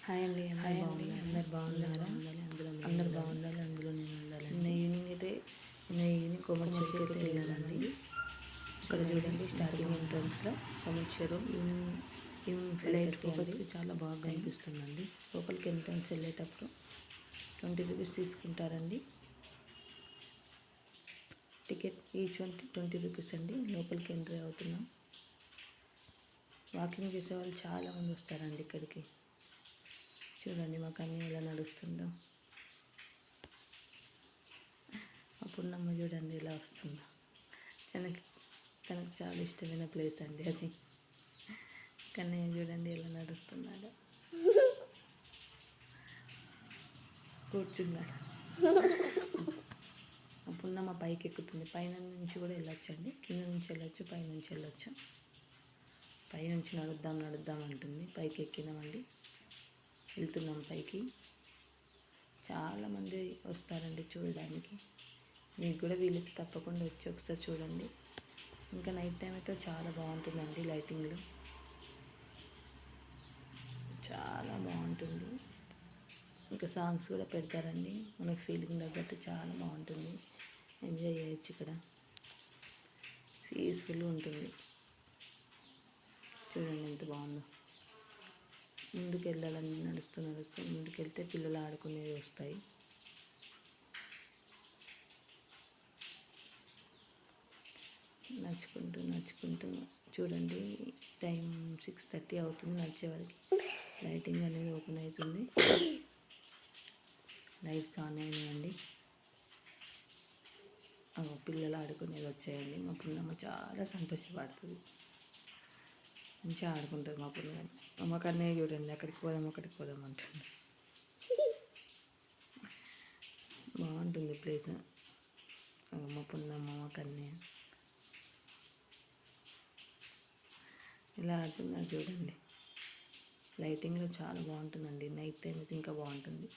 Hi అండి, అందరు బాగున్నారా? అందరు బాగుండాలి, అందులో నేను ఉండాలి. నిన్న ఈవినింగ్ కొమ్మచ్చి చెరువుకి అయితే వెళ్ళామండి. ఇక్కడ చూడండి స్టార్టింగ్ ఎంట్రన్స్లో కొమ్మచ్చి చెరువు ఈవినింగ్ లైట్ ఫోకస్కి చాలా బాగా కనిపిస్తుందండి. లోపలికి ఎంట్రన్స్ వెళ్ళేటప్పుడు 20 రూపీస్ తీసుకుంటారండి. టికెట్ ఈచ్ 20 రూపీస్ అండి. లోపలికి ఎంట్రీ అవుతున్నాం. వాకింగ్ చేసే వాళ్ళు చాలామంది వస్తారండి ఇక్కడికి. చూడండి మాకు అన్నీ ఎలా నడుస్తుందో. మా పున్నమ్మ చూడండి ఎలా వస్తుందో. తనకు చాలా ఇష్టమైన ప్లేస్ అండి అది. కన్నయ్య చూడండి ఎలా నడుస్తున్నాడు, కూర్చున్నాడు. మా పున్నమ్మ పైకి ఎక్కుతుంది. పైన నుంచి కూడా వెళ్ళొచ్చండి, కింద నుంచి వెళ్ళొచ్చు, పై నుంచి వెళ్ళొచ్చు. పై నుంచి నడుద్దాం అంటుంది. పైకి ఎక్కినామండి, వెళ్తున్నాం పైకి. చాలామంది వస్తారండి చూడడానికి. మీకు కూడా వీలైతే తప్పకుండా వచ్చి ఒకసారి చూడండి. ఇంకా నైట్ టైం అయితే చాలా బాగుంటుందండి. లైటింగ్లు చాలా బాగుంటుంది. ఇంకా సాంగ్స్ కూడా పెడతారండి. మన ఫీలింగ్ తగ్గట్టు చాలా బాగుంటుంది. ఎంజాయ్ చేయొచ్చు. ఇక్కడ పీస్ఫుల్గా ఉంటుంది. చూడండి ఎంత బాగుందో. ముందుకు వెళ్ళాలని నడుస్తూ ముందుకు వెళ్తే పిల్లలు ఆడుకునేవి వస్తాయి. నడుచుకుంటూ చూడండి. టైం 6:30 అవుతుంది. నడిచేవారికి లైటింగ్ అనేది ఓపెన్ అవుతుంది. లైట్స్ ఆన్ అయినాయండి. పిల్లలు ఆడుకునేవి వచ్చాయండి. మా పున్నమ్మ చాలా సంతోషపడుతుంది. మంచిగా ఆడుకుంటుంది మా పున్నమ్మ. అమ్మకి అన్నయ్య చూడండి, అక్కడికి పోదాం అంటుంది. బాగుంటుంది ప్లేస్. మా పున్నమ్మ మా కన్నయ్య ఇలా ఆడుతున్నారు చూడండి. లైటింగ్లో చాలా బాగుంటుందండి. నైట్ టైం అయితే ఇంకా బాగుంటుంది.